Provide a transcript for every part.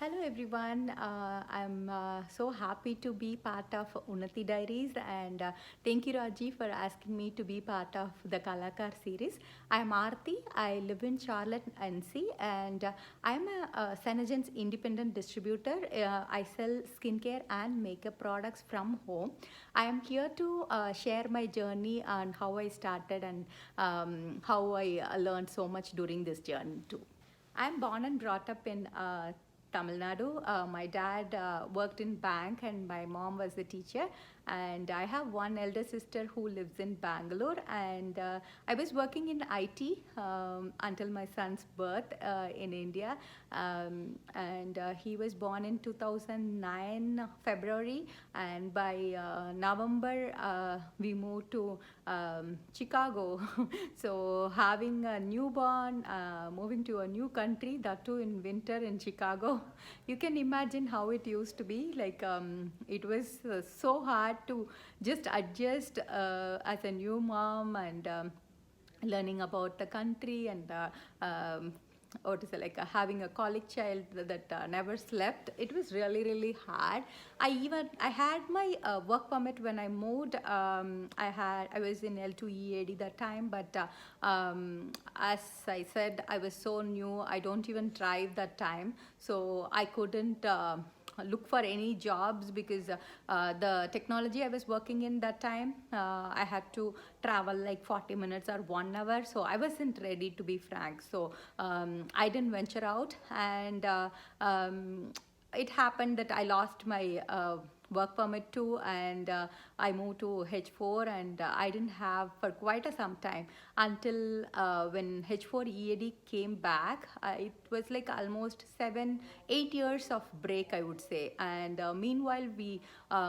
Hello everyone. I'm so happy to be part of Unnati Diaries, and thank you Raji for asking me to be part of the Kalakar series. I'm Aarti. I live in Charlotte, NC, and I'm a Senegence independent distributor. I sell skincare and makeup products from home. I am here to share my journey and how I started and how I learned so much during this journey too. I'm born and brought up in Tamil Nadu. My dad worked in bank and my mom was a teacher. And I have one elder sister who lives in Bangalore. And I was working in IT until my son's birth in India. And he was born in 2009 February. And by November, we moved to Chicago. So having a newborn, moving to a new country, that too in winter in Chicago, you can imagine how it used to be. Like it was so hard to just adjust as a new mom and learning about the country and or to say like having a colic child that never slept. It was really hard. I had my work permit when I moved. I was in L2 EAD that time, but as I said, I was so new. I don't even drive that time, so I couldn't look for any jobs because the technology I was working in that time, I had to travel like 40 minutes or 1 hour, so I wasn't ready, to be frank. So I didn't venture out, and it happened that I lost my work permit too, and I moved to H4, and I didn't have for quite some time until when H4 EAD came back. It was like almost 7-8 years of break, I would say. And meanwhile we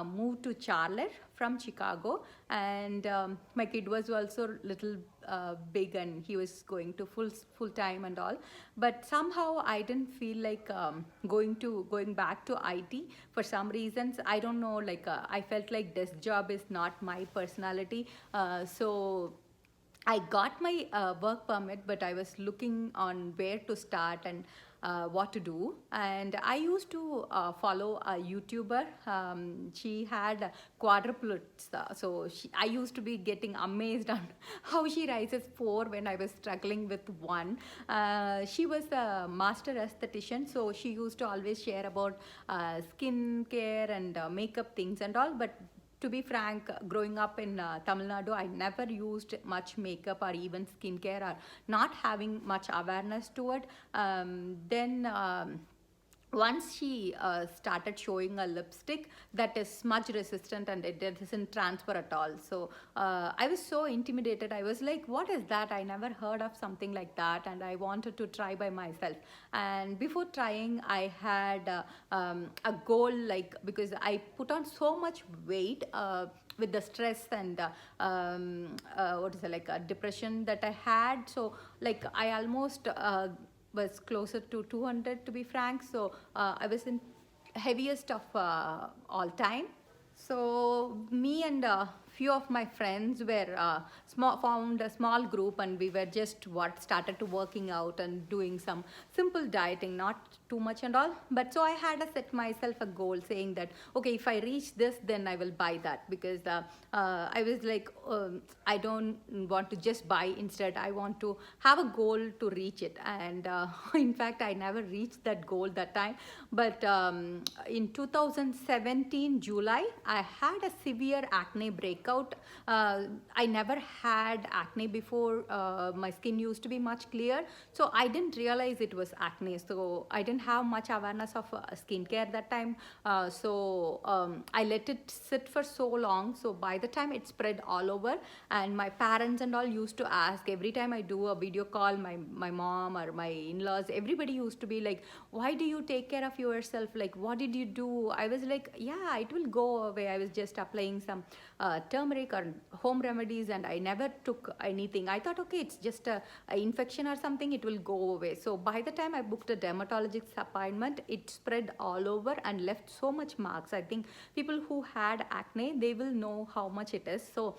moved to Charlotte from Chicago, and my kid was also little big, and he was going to full time and all. But somehow I didn't feel like going back to IT for some reasons. I don't know, like I felt like this job is not my personality. So I got my work permit, but I was looking on where to start and what to do. And I used to follow a YouTuber. She had quadruplets. I used to be getting amazed on how she rises four when I was struggling with one. She was a master esthetician, so she used to always share about skin care and makeup things and all. But to be frank, growing up in Tamil Nadu, I never used much makeup or even skincare, or not having much awareness to it. Then once she started showing a lipstick that is smudge resistant and it doesn't transfer at all. So I was so intimidated. I was like, what is that? I never heard of something like that, and I wanted to try by myself. And before trying, I had a goal, like, because I put on so much weight with the stress and what is it, like a depression that I had. So like I almost was closer to 200, to be frank. So I was in heaviest of all time. So me and a few of my friends were found a small group, and we were just what started to working out and doing some simple dieting, not too much and all. But so I had to set myself a goal saying that, okay, if I reach this, then I will buy that, because I was like, I don't want to just buy. Instead, I want to have a goal to reach it. And in fact, I never reached that goal that time. But in 2017 July, I had a severe acne breakout. I never had acne before. My skin used to be much clear, so I didn't realize it was acne. So I didn't have much awareness of skincare that time. I let it sit for so long. So by the time it spread all over, and my parents and all used to ask every time I do a video call, my mom or my in-laws, everybody used to be like, why do you take care of yourself? Like, what did you do? I was like, yeah, it will go away. I was just applying some turmeric or home remedies, and I never took anything. I thought, okay, it's just a infection or something, it will go away. So by the time I booked a dermatologist appointment, it spread all over and left so much marks. I think people who had acne, they will know how much it is. So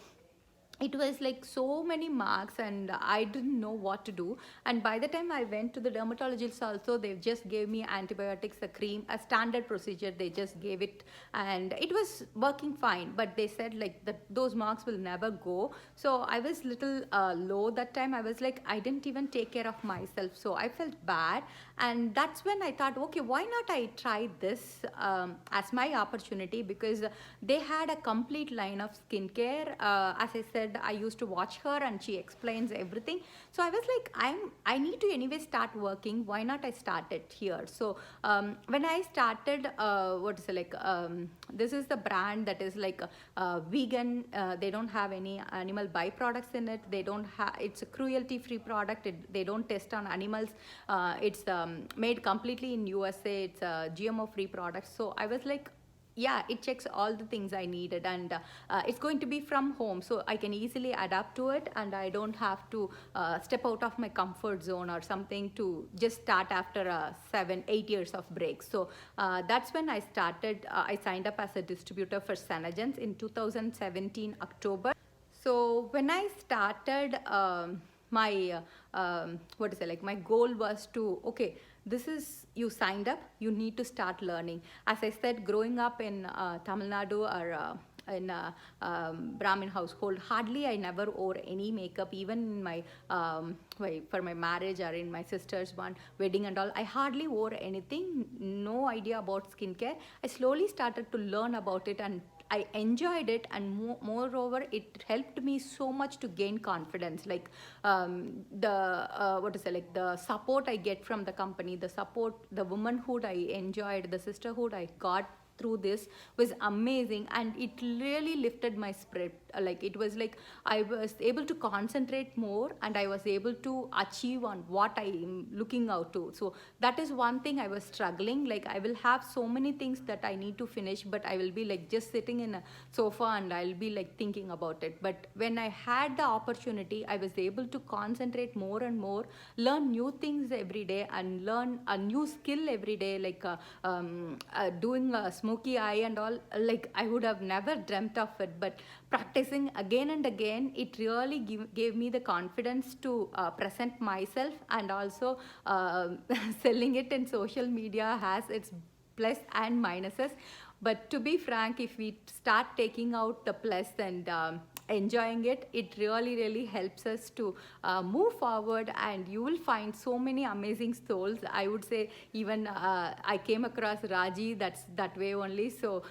it was like so many marks, and I didn't know what to do. And by the time I went to the dermatologist also, they just gave me antibiotics, a cream, a standard procedure, they just gave it, and it was working fine, but they said like that those marks will never go. So I was little low that time. I was like, I didn't even take care of myself, so I felt bad. And that's when I thought, okay, why not I try this as my opportunity, because they had a complete line of skincare. As I said, I used to watch her and she explains everything. So I was like, I need to anyway start working. Why not I start it here? So when I started, what is it like? This is the brand that is like vegan. They don't have any animal byproducts in it. They don't have. It's a cruelty-free product. They don't test on animals. It's made completely in USA. It's a GMO-free product. So I was like, yeah, it checks all the things I needed, and it's going to be from home, so I can easily adapt to it, and I don't have to step out of my comfort zone or something to just start after 7-8 years of break. So that's when I started. I signed up as a distributor for Senegence in 2017 October. So when I started, my what is it like? My goal was to, okay, this is, you signed up, you need to start learning. As I said, growing up in Tamil Nadu or in a Brahmin household, hardly I never wore any makeup, even in for my marriage or in my sister's one wedding and all. I hardly wore anything, no idea about skincare. I slowly started to learn about it, and I enjoyed it, and moreover, it helped me so much to gain confidence. Like the what is it like, the support I get from the company, the support, the womanhood I enjoyed, the sisterhood I got through this was amazing, and it really lifted my spirit. Like, it was like I was able to concentrate more, and I was able to achieve on what I am looking out to. So that is one thing I was struggling. Like, I will have so many things that I need to finish, but I will be like just sitting in a sofa and I'll be like thinking about it. But when I had the opportunity, I was able to concentrate more and more, learn new things every day, and learn a new skill every day, like doing a smoky eye and all. Like, I would have never dreamt of it, but practicing again and again, it really gave me the confidence to present myself, and also selling it in social media has its plus and minuses. But to be frank, if we start taking out the plus and enjoying it, it really helps us to move forward, and you will find so many amazing souls. I would say, even I came across Raji that's that way only. So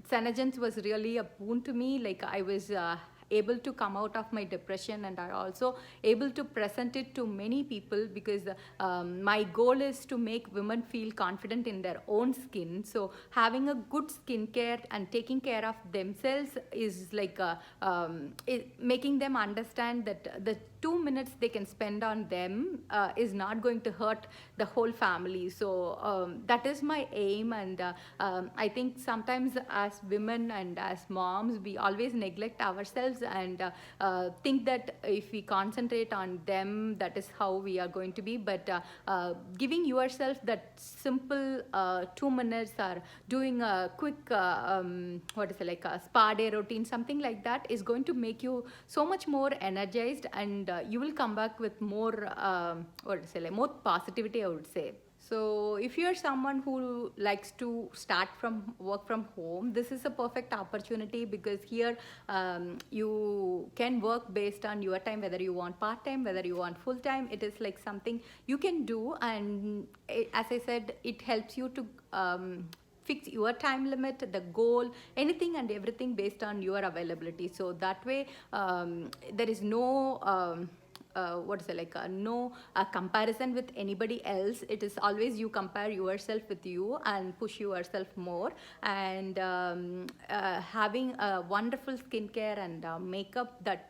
Senegence was really a boon to me. Like, I was able to come out of my depression, and I also able to present it to many people, because my goal is to make women feel confident in their own skin. So having a good skincare and taking care of themselves is like making them understand that the 2 minutes they can spend on them is not going to hurt the whole family. So that is my aim. And I think sometimes as women and as moms, we always neglect ourselves and think that if we concentrate on them, that is how we are going to be. But giving yourself that simple 2 minutes, or doing a quick what is it like, a spa day routine, something like that, is going to make you so much more energized, and you will come back with more what is it like, more positivity, I would say. So if you're someone who likes to start from work from home, this is a perfect opportunity, because here you can work based on your time, whether you want part-time, whether you want full-time. It is like something you can do, and as I said, it helps you to fix your time limit, the goal, anything and everything based on your availability. So that way there is no what is it like, no comparison with anybody else. It is always you compare yourself with you and push yourself more. And having a wonderful skincare and makeup that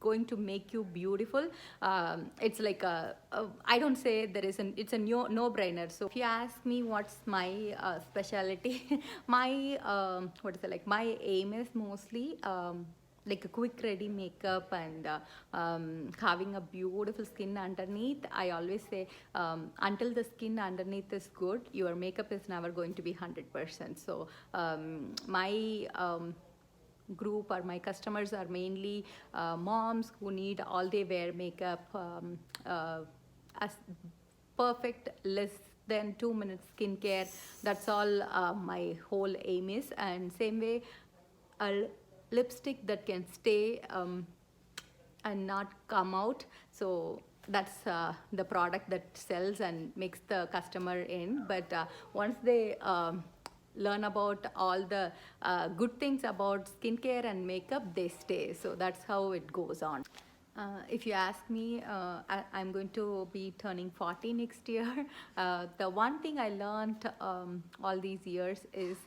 going to make you beautiful, it's like I don't say there is an, it's a no-brainer. So if you ask me what's my specialty, my what is it like, my aim is mostly like a quick ready makeup, and having a beautiful skin underneath. I always say, until the skin underneath is good, your makeup is never going to be 100%. So my group or my customers are mainly moms who need all day wear makeup, as perfect less than 2 minutes skincare. That's all my whole aim is. And same way, a lipstick that can stay and not come out. So that's the product that sells and makes the customer in. But once they learn about all the good things about skincare and makeup, they stay. So that's how it goes on. If you ask me, I'm going to be turning 40 next year. The one thing I learned all these years is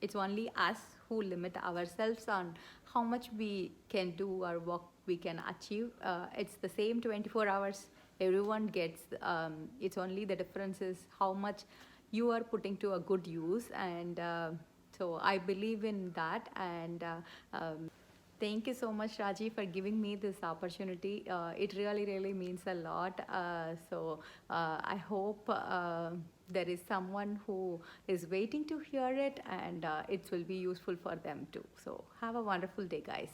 it's only us who limit ourselves on how much we can do or what we can achieve. It's the same 24 hours everyone gets. It's only the difference is how much you are putting to a good use. And so I believe in that. And thank you so much, Raji, for giving me this opportunity. It really, really means a lot. I hope there is someone who is waiting to hear it, and it will be useful for them too. So have a wonderful day, guys.